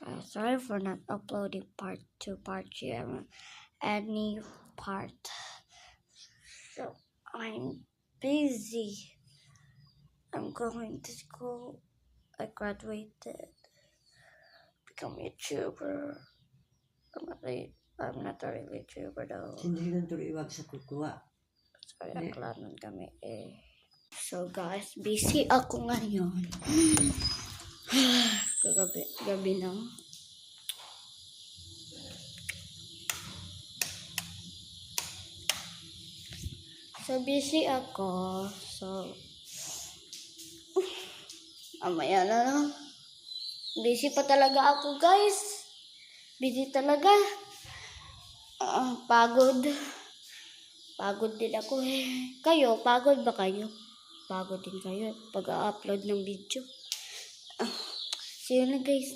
Sorry for not uploading part 2, part 3, any part. So, I'm busy. I'm going to school. I graduated. Become a YouTuber. I'm not a really YouTuber though. Hindi lang tuloy iwag sa kukuha. Sorry, aklanan kami eh. So guys, busy ako ngayon. Gabi na. So busy ako. So amaya na lang. Busy pa talaga ako guys. Busy talaga. Pagod. Pagod din ako eh. Kayo, pagod ba kayo? Pagod din kayo pag-upload ng video. See you na guys.